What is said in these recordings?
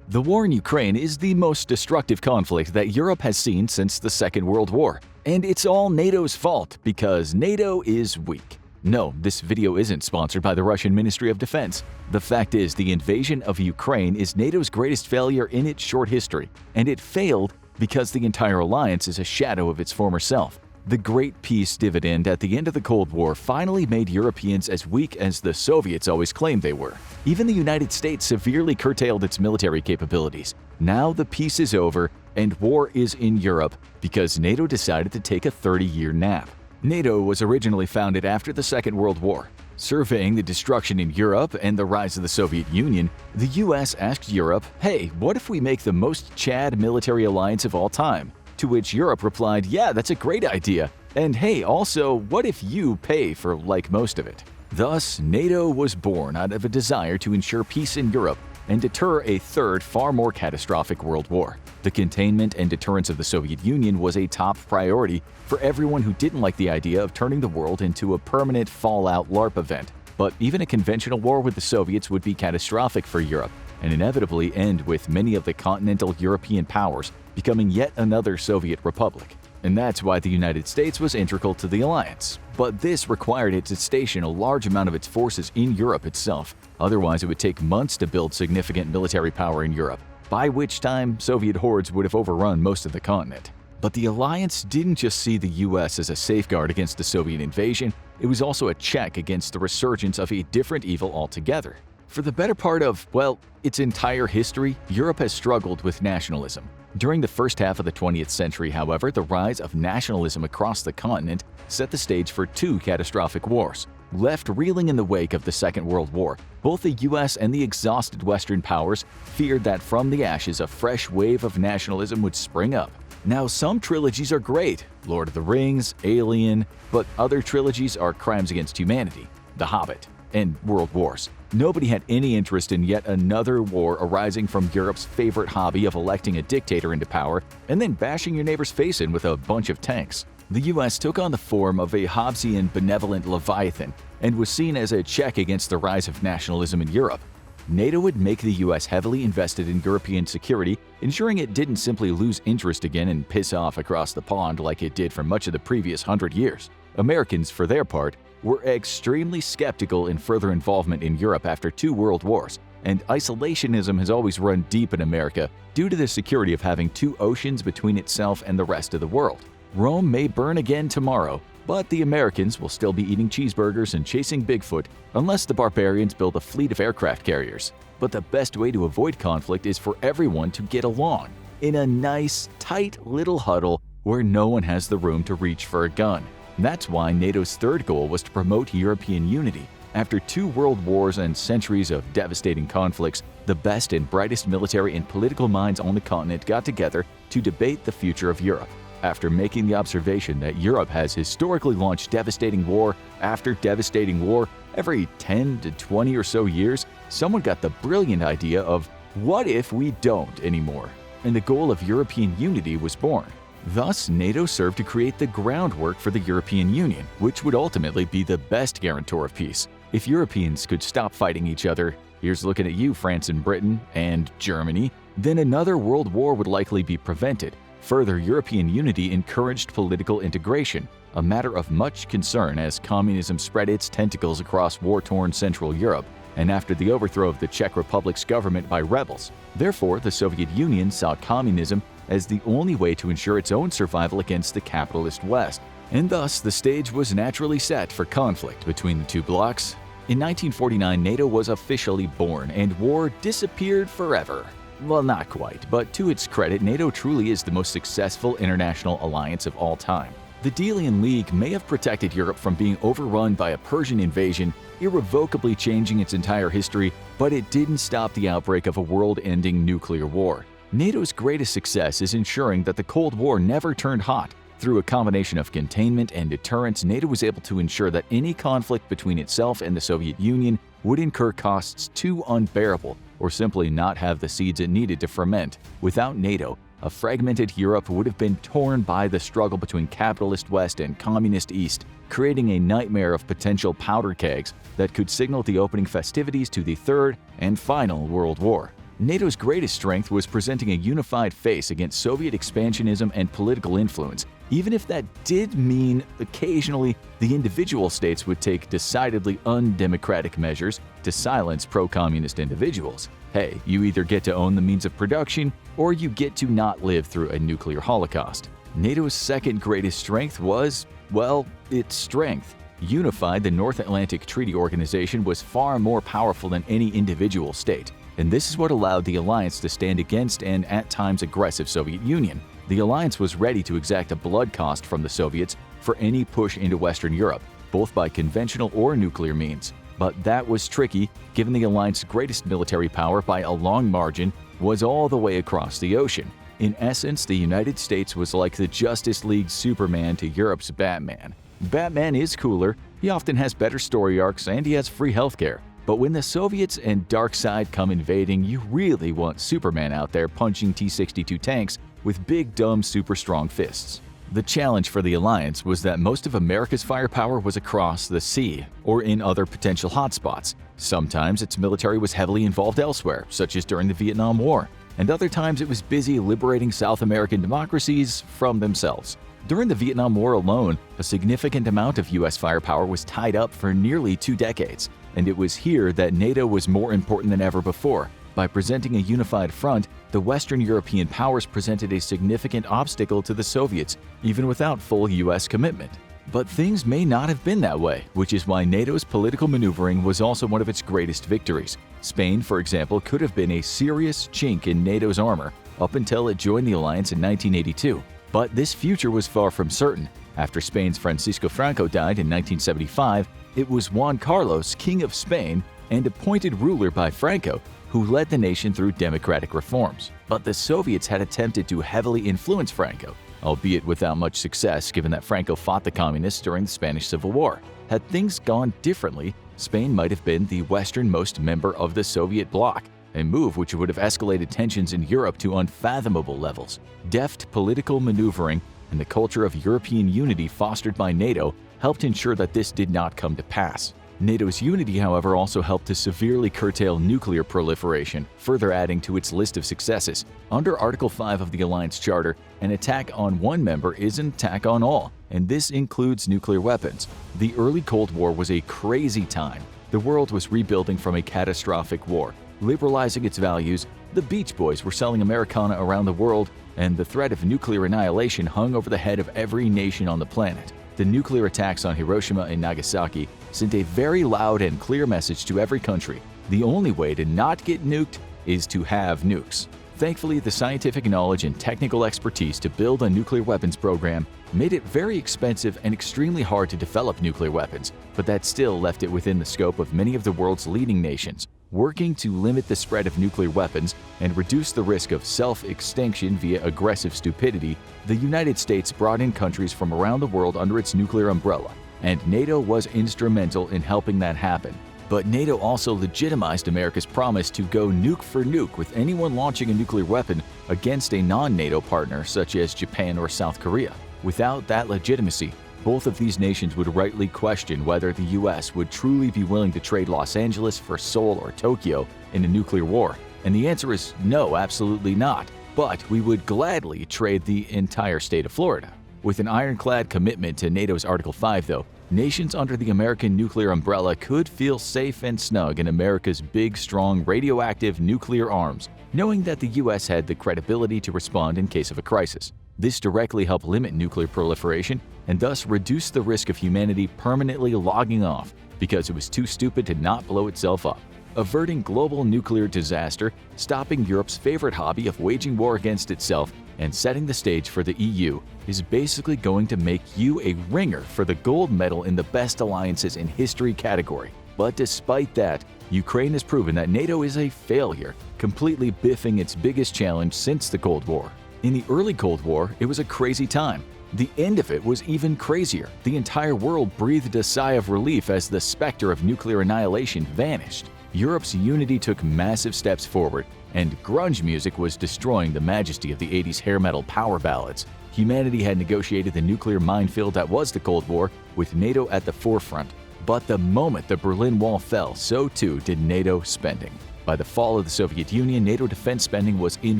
The war in Ukraine is the most destructive conflict that Europe has seen since the Second World War. And it's all NATO's fault because NATO is weak. No, this video isn't sponsored by the Russian Ministry of Defense. The fact is, the invasion of Ukraine is NATO's greatest failure in its short history, and it failed because the entire alliance is a shadow of its former self. The Great Peace dividend at the end of the Cold War finally made Europeans as weak as the Soviets always claimed they were. Even the United States severely curtailed its military capabilities. Now the peace is over and war is in Europe because NATO decided to take a 30-year nap. NATO was originally founded after the Second World War. Surveying the destruction in Europe and the rise of the Soviet Union, the US asked Europe, hey, what if we make the most Chad military alliance of all time? To which Europe replied, yeah, that's a great idea. And hey, also, what if you pay for like most of it? Thus, NATO was born out of a desire to ensure peace in Europe and deter a third, far more catastrophic world war. The containment and deterrence of the Soviet Union was a top priority for everyone who didn't like the idea of turning the world into a permanent fallout LARP event. But even a conventional war with the Soviets would be catastrophic for Europe and inevitably end with many of the continental European powers becoming yet another Soviet republic. And that's why the United States was integral to the alliance. But this required it to station a large amount of its forces in Europe itself. Otherwise, it would take months to build significant military power in Europe, by which time Soviet hordes would have overrun most of the continent. But the alliance didn't just see the US as a safeguard against the Soviet invasion, it was also a check against the resurgence of a different evil altogether. For the better part of, well, its entire history, Europe has struggled with nationalism. During the first half of the 20th century, however, the rise of nationalism across the continent set the stage for two catastrophic wars. Left reeling in the wake of the Second World War, both the US and the exhausted Western powers feared that from the ashes a fresh wave of nationalism would spring up. Now, some trilogies are great, Lord of the Rings, Alien, but other trilogies are crimes against humanity, The Hobbit, and World Wars. Nobody had any interest in yet another war arising from Europe's favorite hobby of electing a dictator into power and then bashing your neighbor's face in with a bunch of tanks. The US took on the form of a Hobbesian benevolent leviathan and was seen as a check against the rise of nationalism in Europe. NATO would make the US heavily invested in European security, ensuring it didn't simply lose interest again and piss off across the pond like it did for much of the previous 100 years. Americans, for their part, were extremely skeptical in further involvement in Europe after two world wars, and isolationism has always run deep in America due to the security of having two oceans between itself and the rest of the world. Rome may burn again tomorrow, but the Americans will still be eating cheeseburgers and chasing Bigfoot unless the barbarians build a fleet of aircraft carriers. But the best way to avoid conflict is for everyone to get along, in a nice, tight little huddle where no one has the room to reach for a gun. That's why NATO's third goal was to promote European unity. After two world wars and centuries of devastating conflicts, the best and brightest military and political minds on the continent got together to debate the future of Europe. After making the observation that Europe has historically launched devastating war after devastating war every 10 to 20 or so years, someone got the brilliant idea of, what if we don't anymore? And the goal of European unity was born. Thus, NATO served to create the groundwork for the European Union, which would ultimately be the best guarantor of peace. If Europeans could stop fighting each other, here's looking at you, France and Britain, and Germany, then another world war would likely be prevented. Further, European unity encouraged political integration, a matter of much concern as communism spread its tentacles across war-torn Central Europe, and after the overthrow of the Czech Republic's government by rebels. Therefore, the Soviet Union saw communism as the only way to ensure its own survival against the capitalist West, and thus the stage was naturally set for conflict between the two blocs. In 1949, NATO was officially born, and war disappeared forever. Well, not quite, but to its credit, NATO truly is the most successful international alliance of all time. The Delian League may have protected Europe from being overrun by a Persian invasion, irrevocably changing its entire history, but it didn't stop the outbreak of a world-ending nuclear war. NATO's greatest success is ensuring that the Cold War never turned hot. Through a combination of containment and deterrence, NATO was able to ensure that any conflict between itself and the Soviet Union would incur costs too unbearable or simply not have the seeds it needed to ferment. Without NATO, a fragmented Europe would have been torn by the struggle between capitalist West and communist East, creating a nightmare of potential powder kegs that could signal the opening festivities to the Third and final World War. NATO's greatest strength was presenting a unified face against Soviet expansionism and political influence, even if that did mean occasionally the individual states would take decidedly undemocratic measures to silence pro-communist individuals. Hey, you either get to own the means of production or you get to not live through a nuclear holocaust. NATO's second greatest strength was, well, its strength. Unified, the North Atlantic Treaty Organization was far more powerful than any individual state, and this is what allowed the alliance to stand against an at times aggressive Soviet Union. The alliance was ready to exact a blood cost from the Soviets for any push into Western Europe, both by conventional or nuclear means. But that was tricky, given the alliance's greatest military power by a long margin was all the way across the ocean. In essence, the United States was like the Justice League Superman to Europe's Batman. Batman is cooler, he often has better story arcs, and he has free healthcare. But when the Soviets and Darkseid come invading, you really want Superman out there punching T-62 tanks with big, dumb, super strong fists. The challenge for the alliance was that most of America's firepower was across the sea or in other potential hotspots. Sometimes its military was heavily involved elsewhere, such as during the Vietnam War, and other times it was busy liberating South American democracies from themselves. During the Vietnam War alone, a significant amount of U.S. firepower was tied up for nearly 2 decades, and it was here that NATO was more important than ever before. By presenting a unified front, the Western European powers presented a significant obstacle to the Soviets, even without full U.S. commitment. But things may not have been that way, which is why NATO's political maneuvering was also one of its greatest victories. Spain, for example, could have been a serious chink in NATO's armor up until it joined the alliance in 1982. But this future was far from certain. After Spain's Francisco Franco died in 1975, it was Juan Carlos, King of Spain and appointed ruler by Franco, who led the nation through democratic reforms. But the Soviets had attempted to heavily influence Franco, albeit without much success given that Franco fought the communists during the Spanish Civil War. Had things gone differently, Spain might have been the westernmost member of the Soviet bloc, a move which would have escalated tensions in Europe to unfathomable levels. Deft political maneuvering and the culture of European unity fostered by NATO helped ensure that this did not come to pass. NATO's unity, however, also helped to severely curtail nuclear proliferation, further adding to its list of successes. Under Article 5 of the Alliance Charter, an attack on one member is an attack on all, and this includes nuclear weapons. The early Cold War was a crazy time. The world was rebuilding from a catastrophic war, liberalizing its values, the Beach Boys were selling Americana around the world, and the threat of nuclear annihilation hung over the head of every nation on the planet. The nuclear attacks on Hiroshima and Nagasaki sent a very loud and clear message to every country. The only way to not get nuked is to have nukes. Thankfully, the scientific knowledge and technical expertise to build a nuclear weapons program made it very expensive and extremely hard to develop nuclear weapons, but that still left it within the scope of many of the world's leading nations. Working to limit the spread of nuclear weapons and reduce the risk of self-extinction via aggressive stupidity, the United States brought in countries from around the world under its nuclear umbrella, and NATO was instrumental in helping that happen. But NATO also legitimized America's promise to go nuke for nuke with anyone launching a nuclear weapon against a non-NATO partner such as Japan or South Korea. Without that legitimacy, both of these nations would rightly question whether the US would truly be willing to trade Los Angeles for Seoul or Tokyo in a nuclear war. And the answer is no, absolutely not. But we would gladly trade the entire state of Florida. With an ironclad commitment to NATO's Article 5, though, nations under the American nuclear umbrella could feel safe and snug in America's big, strong, radioactive nuclear arms, knowing that the US had the credibility to respond in case of a crisis. This directly helped limit nuclear proliferation and thus reduce the risk of humanity permanently logging off because it was too stupid to not blow itself up. Averting global nuclear disaster, stopping Europe's favorite hobby of waging war against itself, and setting the stage for the EU is basically going to make you a ringer for the gold medal in the best alliances in history category. But despite that, Ukraine has proven that NATO is a failure, completely biffing its biggest challenge since the Cold War. In the early Cold War, it was a crazy time. The end of it was even crazier. The entire world breathed a sigh of relief as the specter of nuclear annihilation vanished. Europe's unity took massive steps forward, and grunge music was destroying the majesty of the 80s hair metal power ballads. Humanity had negotiated the nuclear minefield that was the Cold War, with NATO at the forefront. But the moment the Berlin Wall fell, so too did NATO spending. By the fall of the Soviet Union, NATO defense spending was in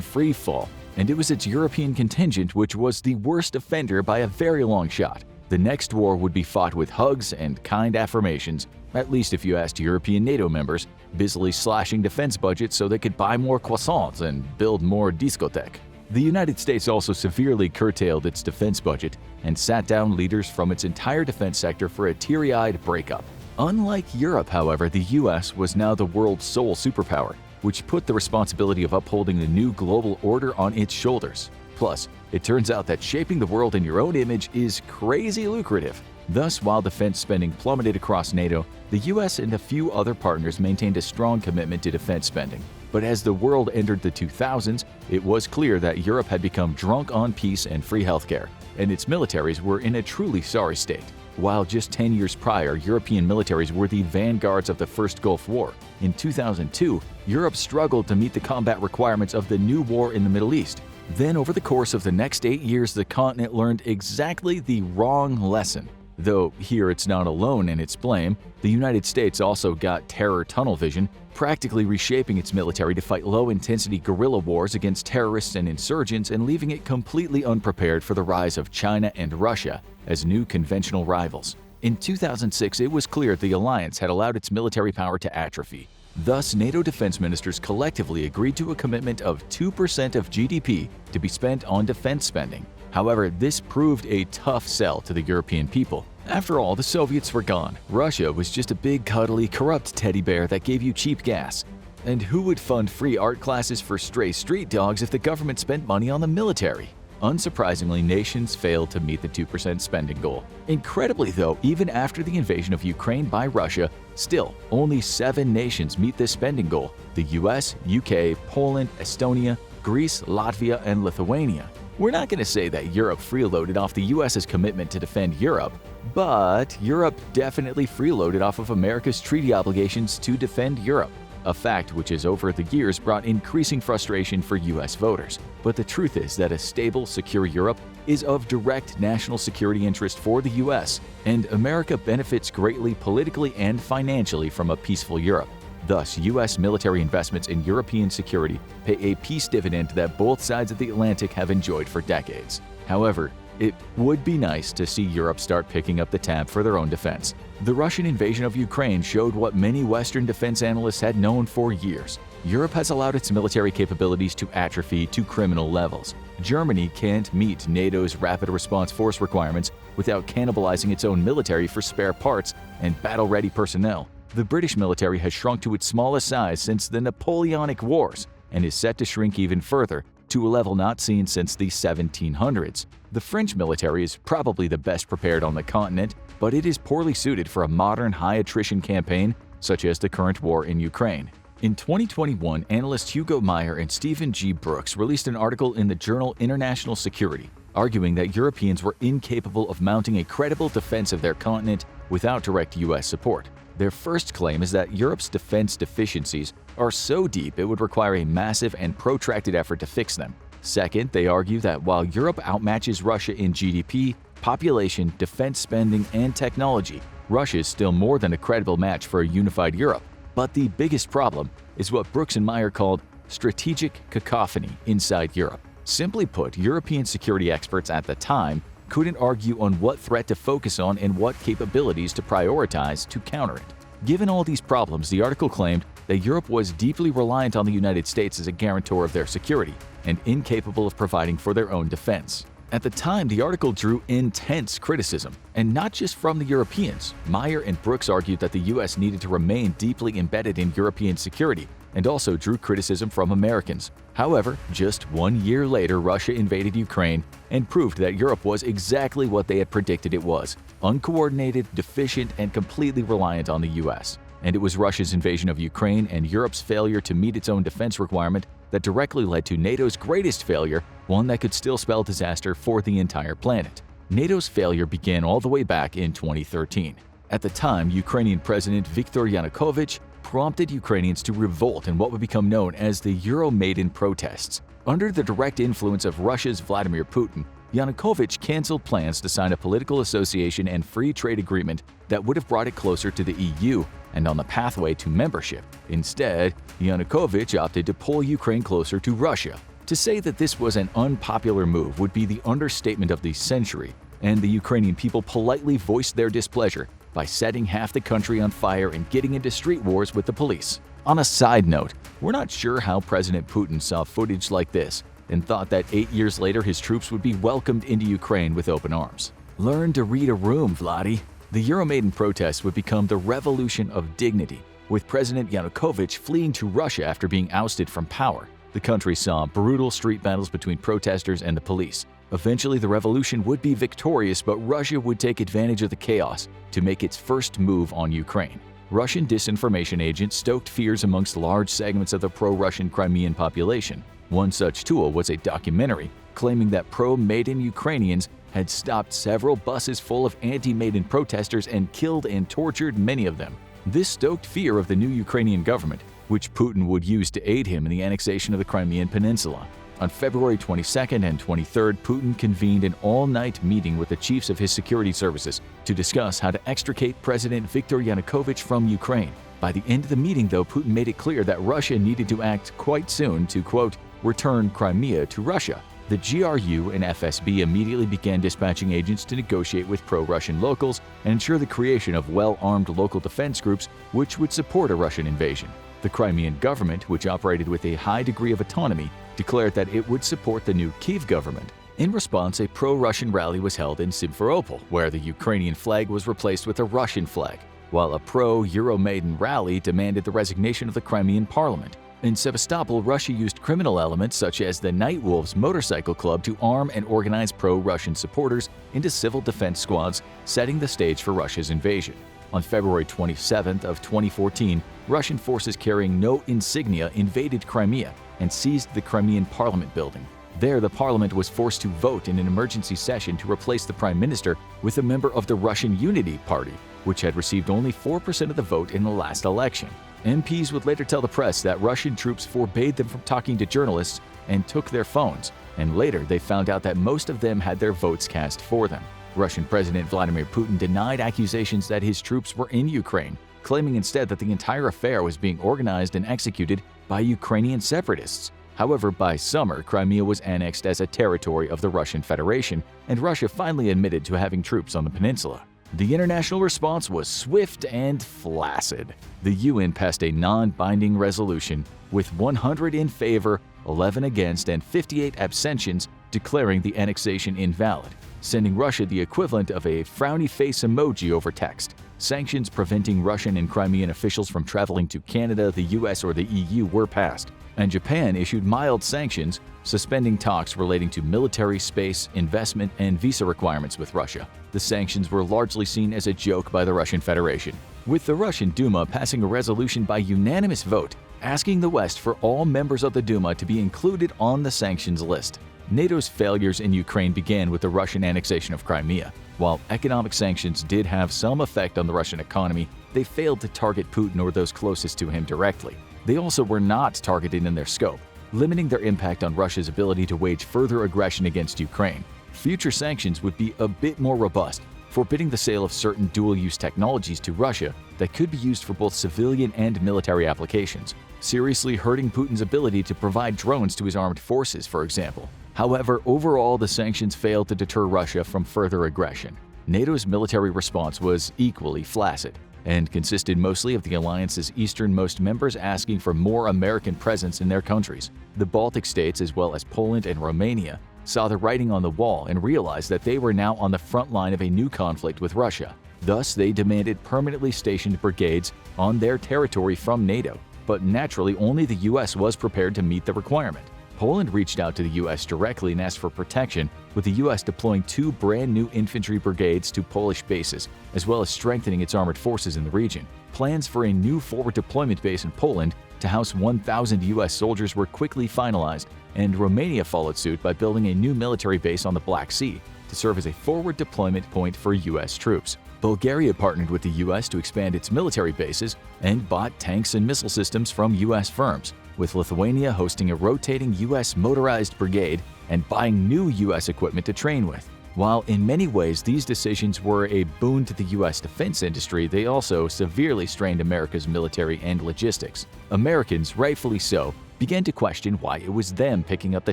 free fall, and it was its European contingent which was the worst offender by a very long shot. The next war would be fought with hugs and kind affirmations, at least if you asked European NATO members, busily slashing defense budgets so they could buy more croissants and build more discotheque. The United States also severely curtailed its defense budget and sat down leaders from its entire defense sector for a teary-eyed breakup. Unlike Europe, however, the US was now the world's sole superpower, which put the responsibility of upholding the new global order on its shoulders. Plus, it turns out that shaping the world in your own image is crazy lucrative. Thus, while defense spending plummeted across NATO, the US and a few other partners maintained a strong commitment to defense spending. But as the world entered the 2000s, it was clear that Europe had become drunk on peace and free healthcare, and its militaries were in a truly sorry state. While just 10 years prior, European militaries were the vanguards of the First Gulf War, in 2002, Europe struggled to meet the combat requirements of the new war in the Middle East. Then, over the course of the next 8 years, the continent learned exactly the wrong lesson. Though here it's not alone in its blame, the United States also got terror tunnel vision, practically reshaping its military to fight low-intensity guerrilla wars against terrorists and insurgents and leaving it completely unprepared for the rise of China and Russia as new conventional rivals. In 2006, it was clear the alliance had allowed its military power to atrophy. Thus, NATO defense ministers collectively agreed to a commitment of 2% of GDP to be spent on defense spending. However, this proved a tough sell to the European people. After all, the Soviets were gone. Russia was just a big, cuddly, corrupt teddy bear that gave you cheap gas. And who would fund free art classes for stray street dogs if the government spent money on the military? Unsurprisingly, nations failed to meet the 2% spending goal. Incredibly though, even after the invasion of Ukraine by Russia, still, only 7 nations meet this spending goal: the US, UK, Poland, Estonia, Greece, Latvia, and Lithuania. We're not going to say that Europe freeloaded off the US's commitment to defend Europe, but Europe definitely freeloaded off of America's treaty obligations to defend Europe, a fact which has over the years brought increasing frustration for US voters. But the truth is that a stable, secure Europe is of direct national security interest for the US, and America benefits greatly politically and financially from a peaceful Europe. Thus, U.S. military investments in European security pay a peace dividend that both sides of the Atlantic have enjoyed for decades. However, it would be nice to see Europe start picking up the tab for their own defense. The Russian invasion of Ukraine showed what many Western defense analysts had known for years. Europe has allowed its military capabilities to atrophy to criminal levels. Germany can't meet NATO's rapid response force requirements without cannibalizing its own military for spare parts and battle-ready personnel. The British military has shrunk to its smallest size since the Napoleonic Wars and is set to shrink even further, to a level not seen since the 1700s. The French military is probably the best prepared on the continent, but it is poorly suited for a modern high-attrition campaign such as the current war in Ukraine. In 2021, analysts Hugo Meyer and Stephen G. Brooks released an article in the journal International Security, arguing that Europeans were incapable of mounting a credible defense of their continent without direct U.S. support. Their first claim is that Europe's defense deficiencies are so deep it would require a massive and protracted effort to fix them. Second, they argue that while Europe outmatches Russia in GDP, population, defense spending, and technology, Russia is still more than a credible match for a unified Europe. But the biggest problem is what Brooks and Meyer called strategic cacophony inside Europe. Simply put, European security experts at the time couldn't argue on what threat to focus on and what capabilities to prioritize to counter it. Given all these problems, the article claimed that Europe was deeply reliant on the United States as a guarantor of their security and incapable of providing for their own defense. At the time, the article drew intense criticism, and not just from the Europeans. Meyer and Brooks argued that the US needed to remain deeply embedded in European security, and also drew criticism from Americans. However, just 1 year later, Russia invaded Ukraine and proved that Europe was exactly what they had predicted it was: uncoordinated, deficient, and completely reliant on the US. And it was Russia's invasion of Ukraine and Europe's failure to meet its own defense requirement that directly led to NATO's greatest failure, one that could still spell disaster for the entire planet. NATO's failure began all the way back in 2013. At the time, Ukrainian President Viktor Yanukovych prompted Ukrainians to revolt in what would become known as the Euromaidan protests. Under the direct influence of Russia's Vladimir Putin, Yanukovych canceled plans to sign a political association and free trade agreement that would have brought it closer to the EU and on the pathway to membership. Instead, Yanukovych opted to pull Ukraine closer to Russia. To say that this was an unpopular move would be the understatement of the century, and the Ukrainian people politely voiced their displeasure by setting half the country on fire and getting into street wars with the police. On a side note, we're not sure how President Putin saw footage like this and thought that 8 years later his troops would be welcomed into Ukraine with open arms. Learn to read a room, Vladdy. The Euromaidan protests would become the revolution of dignity, with President Yanukovych fleeing to Russia after being ousted from power. The country saw brutal street battles between protesters and the police. Eventually, the revolution would be victorious, but Russia would take advantage of the chaos to make its first move on Ukraine. Russian disinformation agents stoked fears amongst large segments of the pro-Russian Crimean population. One such tool was a documentary claiming that pro-Maidan Ukrainians had stopped several buses full of anti-Maidan protesters and killed and tortured many of them. This stoked fear of the new Ukrainian government, which Putin would use to aid him in the annexation of the Crimean Peninsula. On February 22nd and 23rd, Putin convened an all-night meeting with the chiefs of his security services to discuss how to extricate President Viktor Yanukovych from Ukraine. By the end of the meeting, though, Putin made it clear that Russia needed to act quite soon to, quote, return Crimea to Russia. The GRU and FSB immediately began dispatching agents to negotiate with pro-Russian locals and ensure the creation of well-armed local defense groups which would support a Russian invasion. The Crimean government, which operated with a high degree of autonomy, declared that it would support the new Kyiv government. In response, a pro-Russian rally was held in Simferopol, where the Ukrainian flag was replaced with a Russian flag, while a pro-Euromaidan rally demanded the resignation of the Crimean parliament. In Sevastopol, Russia used criminal elements such as the Night Wolves motorcycle club to arm and organize pro-Russian supporters into civil defense squads, setting the stage for Russia's invasion. On February 27th of 2014, Russian forces carrying no insignia invaded Crimea and seized the Crimean parliament building. There, the parliament was forced to vote in an emergency session to replace the prime minister with a member of the Russian Unity Party, which had received only 4% of the vote in the last election. MPs would later tell the press that Russian troops forbade them from talking to journalists and took their phones, and later they found out that most of them had their votes cast for them. Russian President Vladimir Putin denied accusations that his troops were in Ukraine, claiming instead that the entire affair was being organized and executed by Ukrainian separatists. However, by summer, Crimea was annexed as a territory of the Russian Federation, and Russia finally admitted to having troops on the peninsula. The international response was swift and flaccid. The UN passed a non-binding resolution with 100 in favor, 11 against, and 58 abstentions, declaring the annexation invalid, sending Russia the equivalent of a frowny face emoji over text. Sanctions preventing Russian and Crimean officials from traveling to Canada, the US, or the EU were passed, and Japan issued mild sanctions, suspending talks relating to military, space, investment, and visa requirements with Russia. The sanctions were largely seen as a joke by the Russian Federation, with the Russian Duma passing a resolution by unanimous vote asking the West for all members of the Duma to be included on the sanctions list. NATO's failures in Ukraine began with the Russian annexation of Crimea. While economic sanctions did have some effect on the Russian economy, they failed to target Putin or those closest to him directly. They also were not targeted in their scope, limiting their impact on Russia's ability to wage further aggression against Ukraine. Future sanctions would be a bit more robust, forbidding the sale of certain dual-use technologies to Russia that could be used for both civilian and military applications, seriously hurting Putin's ability to provide drones to his armed forces, for example. However, overall, the sanctions failed to deter Russia from further aggression. NATO's military response was equally flaccid and consisted mostly of the alliance's easternmost members asking for more American presence in their countries. The Baltic states, as well as Poland and Romania, saw the writing on the wall and realized that they were now on the front line of a new conflict with Russia. Thus, they demanded permanently stationed brigades on their territory from NATO, but naturally only the US was prepared to meet the requirement. Poland reached out to the US directly and asked for protection, with the US deploying 2 brand new infantry brigades to Polish bases, as well as strengthening its armored forces in the region. Plans for a new forward deployment base in Poland to house 1,000 US soldiers were quickly finalized, and Romania followed suit by building a new military base on the Black Sea to serve as a forward deployment point for US troops. Bulgaria partnered with the US to expand its military bases and bought tanks and missile systems from US firms, with Lithuania hosting a rotating U.S. motorized brigade and buying new U.S. equipment to train with. While in many ways these decisions were a boon to the U.S. defense industry, they also severely strained America's military and logistics. Americans, rightfully so, began to question why it was them picking up the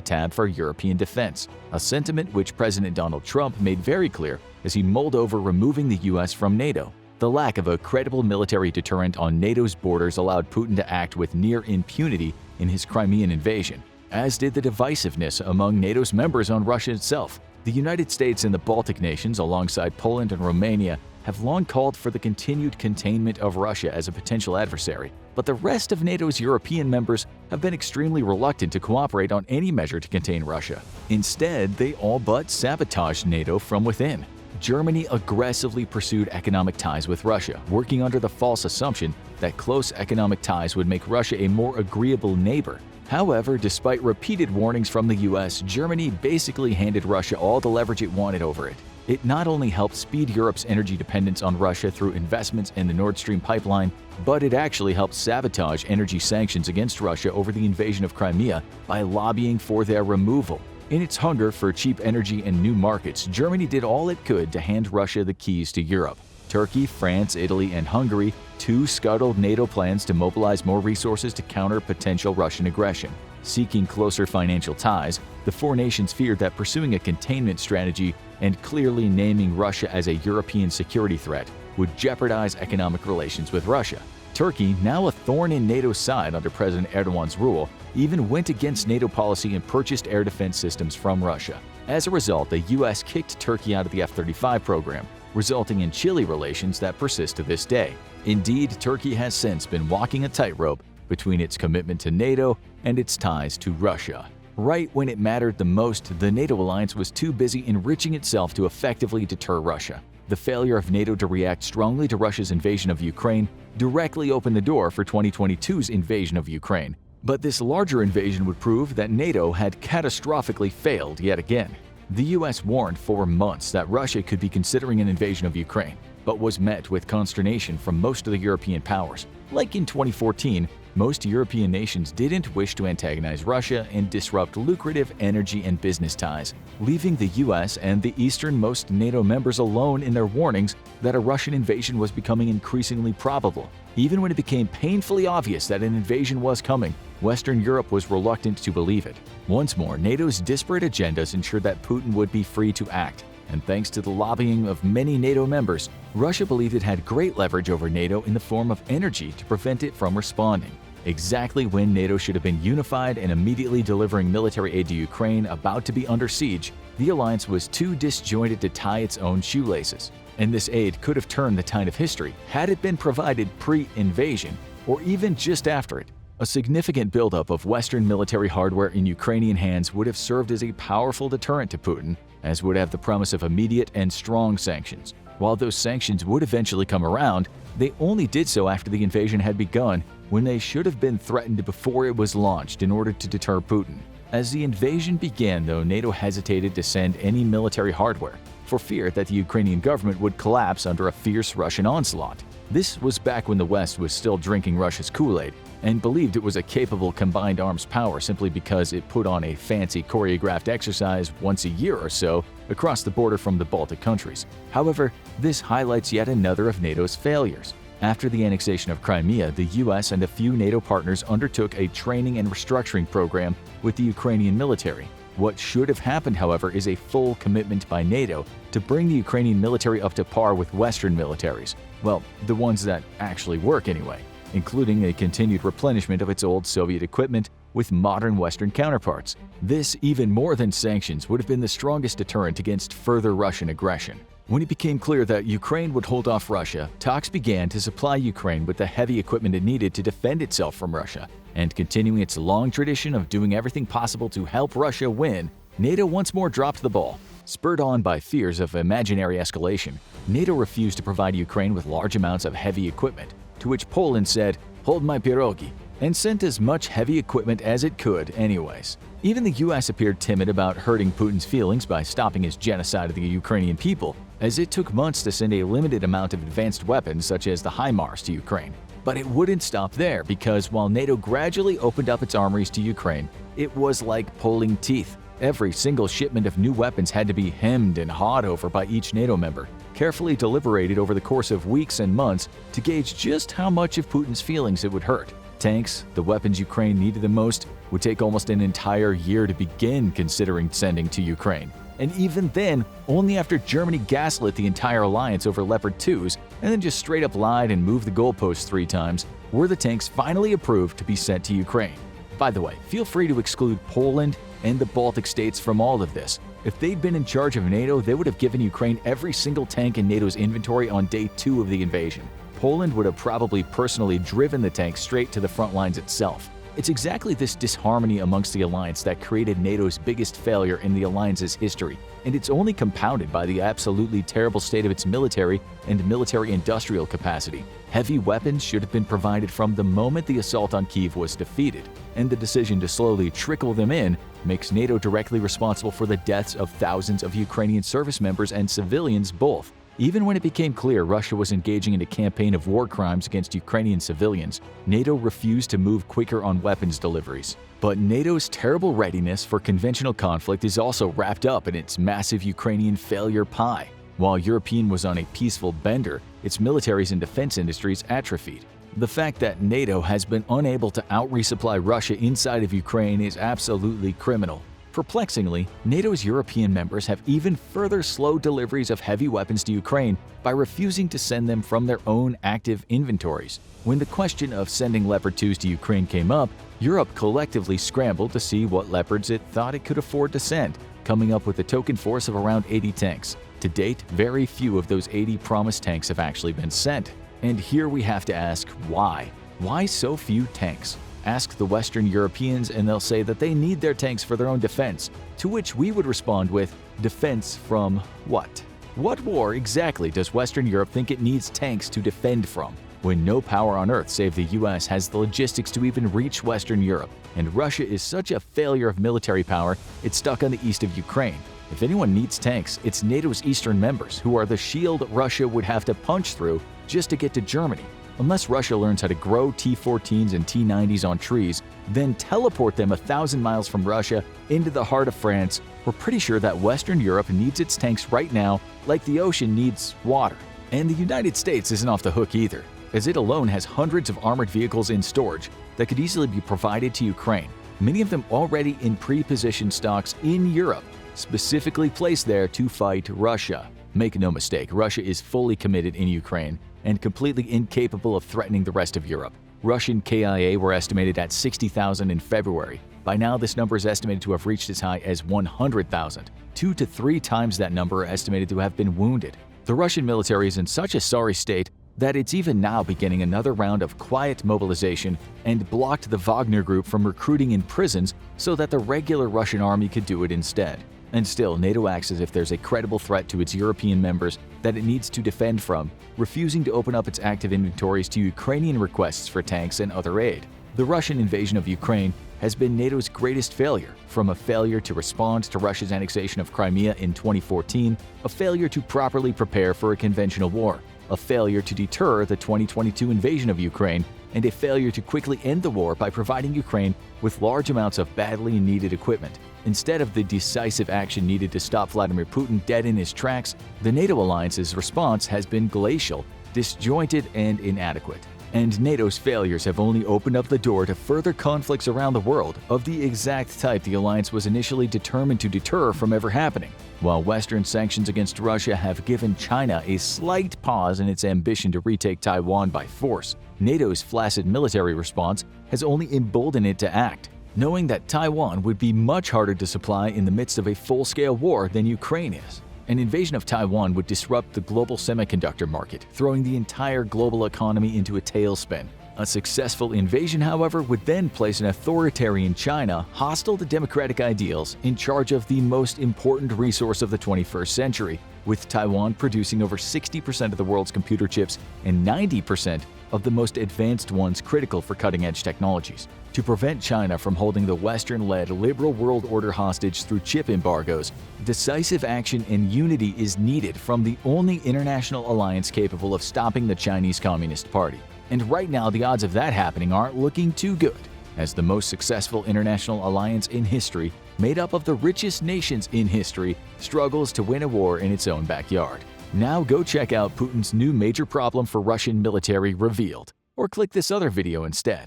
tab for European defense, a sentiment which President Donald Trump made very clear as he mulled over removing the U.S. from NATO. The lack of a credible military deterrent on NATO's borders allowed Putin to act with near impunity in his Crimean invasion, as did the divisiveness among NATO's members on Russia itself. The United States and the Baltic nations, alongside Poland and Romania, have long called for the continued containment of Russia as a potential adversary, but the rest of NATO's European members have been extremely reluctant to cooperate on any measure to contain Russia. Instead, they all but sabotaged NATO from within. Germany aggressively pursued economic ties with Russia, working under the false assumption that close economic ties would make Russia a more agreeable neighbor. However, despite repeated warnings from the US, Germany basically handed Russia all the leverage it wanted over it. It not only helped speed Europe's energy dependence on Russia through investments in the Nord Stream pipeline, but it actually helped sabotage energy sanctions against Russia over the invasion of Crimea by lobbying for their removal. In its hunger for cheap energy and new markets, Germany did all it could to hand Russia the keys to Europe. Turkey, France, Italy, and Hungary too scuttled NATO plans to mobilize more resources to counter potential Russian aggression. Seeking closer financial ties, the four nations feared that pursuing a containment strategy and clearly naming Russia as a European security threat would jeopardize economic relations with Russia. Turkey, now a thorn in NATO's side under President Erdogan's rule, even went against NATO policy and purchased air defense systems from Russia. As a result, the U.S. kicked Turkey out of the F-35 program, resulting in chilly relations that persist to this day. Indeed, Turkey has since been walking a tightrope between its commitment to NATO and its ties to Russia. Right when it mattered the most, the NATO alliance was too busy enriching itself to effectively deter Russia. The failure of NATO to react strongly to Russia's invasion of Ukraine directly opened the door for 2022's invasion of Ukraine. But this larger invasion would prove that NATO had catastrophically failed yet again. The US warned for months that Russia could be considering an invasion of Ukraine, but was met with consternation from most of the European powers. Like in 2014, most European nations didn't wish to antagonize Russia and disrupt lucrative energy and business ties, leaving the US and the easternmost NATO members alone in their warnings that a Russian invasion was becoming increasingly probable. Even when it became painfully obvious that an invasion was coming, Western Europe was reluctant to believe it. Once more, NATO's disparate agendas ensured that Putin would be free to act, and thanks to the lobbying of many NATO members, Russia believed it had great leverage over NATO in the form of energy to prevent it from responding. Exactly when NATO should have been unified and immediately delivering military aid to Ukraine about to be under siege, the alliance was too disjointed to tie its own shoelaces. And this aid could have turned the tide of history had it been provided pre-invasion or even just after it. A significant buildup of Western military hardware in Ukrainian hands would have served as a powerful deterrent to Putin, as would have the promise of immediate and strong sanctions. While those sanctions would eventually come around, they only did so after the invasion had begun, when they should have been threatened before it was launched in order to deter Putin. As the invasion began, though, NATO hesitated to send any military hardware, for fear that the Ukrainian government would collapse under a fierce Russian onslaught. This was back when the West was still drinking Russia's Kool-Aid and believed it was a capable combined arms power simply because it put on a fancy choreographed exercise once a year or so across the border from the Baltic countries. However, this highlights yet another of NATO's failures. After the annexation of Crimea, the US and a few NATO partners undertook a training and restructuring program with the Ukrainian military. What should have happened, however, is a full commitment by NATO to bring the Ukrainian military up to par with Western militaries. Well, the ones that actually work anyway, including a continued replenishment of its old Soviet equipment with modern Western counterparts. This, even more than sanctions, would have been the strongest deterrent against further Russian aggression. When it became clear that Ukraine would hold off Russia, talks began to supply Ukraine with the heavy equipment it needed to defend itself from Russia. And continuing its long tradition of doing everything possible to help Russia win, NATO once more dropped the ball. Spurred on by fears of imaginary escalation, NATO refused to provide Ukraine with large amounts of heavy equipment, to which Poland said, "Hold my pierogi," and sent as much heavy equipment as it could anyways. Even the US appeared timid about hurting Putin's feelings by stopping his genocide of the Ukrainian people, as it took months to send a limited amount of advanced weapons such as the HIMARS to Ukraine. But it wouldn't stop there, because while NATO gradually opened up its armories to Ukraine, it was like pulling teeth. Every single shipment of new weapons had to be hemmed and hawed over by each NATO member, carefully deliberated over the course of weeks and months to gauge just how much of Putin's feelings it would hurt. Tanks, the weapons Ukraine needed the most, would take almost an entire year to begin considering sending to Ukraine. And even then, only after Germany gaslit the entire alliance over Leopard 2s and then just straight up lied and moved the goalposts 3 times, were the tanks finally approved to be sent to Ukraine. By the way, feel free to exclude Poland and the Baltic states from all of this. If they'd been in charge of NATO, they would have given Ukraine every single tank in NATO's inventory on day 2 of the invasion. Poland would have probably personally driven the tank straight to the front lines itself. It's exactly this disharmony amongst the alliance that created NATO's biggest failure in the alliance's history, and it's only compounded by the absolutely terrible state of its military and military-industrial capacity. Heavy weapons should have been provided from the moment the assault on Kyiv was defeated, and the decision to slowly trickle them in makes NATO directly responsible for the deaths of thousands of Ukrainian service members and civilians both. Even when it became clear Russia was engaging in a campaign of war crimes against Ukrainian civilians, NATO refused to move quicker on weapons deliveries. But NATO's terrible readiness for conventional conflict is also wrapped up in its massive Ukrainian failure pie. While Europe was on a peaceful bender, its militaries and defense industries atrophied. The fact that NATO has been unable to out-resupply Russia inside of Ukraine is absolutely criminal. Perplexingly, NATO's European members have even further slowed deliveries of heavy weapons to Ukraine by refusing to send them from their own active inventories. When the question of sending Leopard 2s to Ukraine came up, Europe collectively scrambled to see what Leopards it thought it could afford to send, coming up with a token force of around 80 tanks. To date, very few of those 80 promised tanks have actually been sent. And here we have to ask why? Why so few tanks? Ask the Western Europeans and they'll say that they need their tanks for their own defense, to which we would respond with, defense from what? What war exactly does Western Europe think it needs tanks to defend from, when no power on earth save the US has the logistics to even reach Western Europe, and Russia is such a failure of military power it's stuck on the east of Ukraine? If anyone needs tanks, it's NATO's eastern members, who are the shield Russia would have to punch through just to get to Germany. Unless Russia learns how to grow T-14s and T-90s on trees, then teleport them 1,000 miles from Russia into the heart of France, we're pretty sure that Western Europe needs its tanks right now like the ocean needs water. And the United States isn't off the hook either, as it alone has hundreds of armored vehicles in storage that could easily be provided to Ukraine, many of them already in pre-positioned stocks in Europe, specifically placed there to fight Russia. Make no mistake, Russia is fully committed in Ukraine and completely incapable of threatening the rest of Europe. Russian KIA were estimated at 60,000 in February. By now, this number is estimated to have reached as high as 100,000. 2 to 3 times that number are estimated to have been wounded. The Russian military is in such a sorry state that it's even now beginning another round of quiet mobilization and blocked the Wagner group from recruiting in prisons so that the regular Russian army could do it instead. And still, NATO acts as if there's a credible threat to its European members that it needs to defend from, refusing to open up its active inventories to Ukrainian requests for tanks and other aid. The Russian invasion of Ukraine has been NATO's greatest failure, from a failure to respond to Russia's annexation of Crimea in 2014, a failure to properly prepare for a conventional war, a failure to deter the 2022 invasion of Ukraine, and a failure to quickly end the war by providing Ukraine with large amounts of badly needed equipment. Instead of the decisive action needed to stop Vladimir Putin dead in his tracks, the NATO alliance's response has been glacial, disjointed, and inadequate. And NATO's failures have only opened up the door to further conflicts around the world of the exact type the alliance was initially determined to deter from ever happening. While Western sanctions against Russia have given China a slight pause in its ambition to retake Taiwan by force, NATO's flaccid military response has only emboldened it to act, knowing that Taiwan would be much harder to supply in the midst of a full-scale war than Ukraine is. An invasion of Taiwan would disrupt the global semiconductor market, throwing the entire global economy into a tailspin. A successful invasion, however, would then place an authoritarian China, hostile to democratic ideals, in charge of the most important resource of the 21st century, with Taiwan producing over 60% of the world's computer chips and 90% of the most advanced ones critical for cutting-edge technologies. To prevent China from holding the Western-led liberal world order hostage through chip embargoes, decisive action and unity is needed from the only international alliance capable of stopping the Chinese Communist Party. And right now, the odds of that happening aren't looking too good, as the most successful international alliance in history, made up of the richest nations in history, struggles to win a war in its own backyard. Now go check out Putin's new major problem for Russian military revealed, or click this other video instead.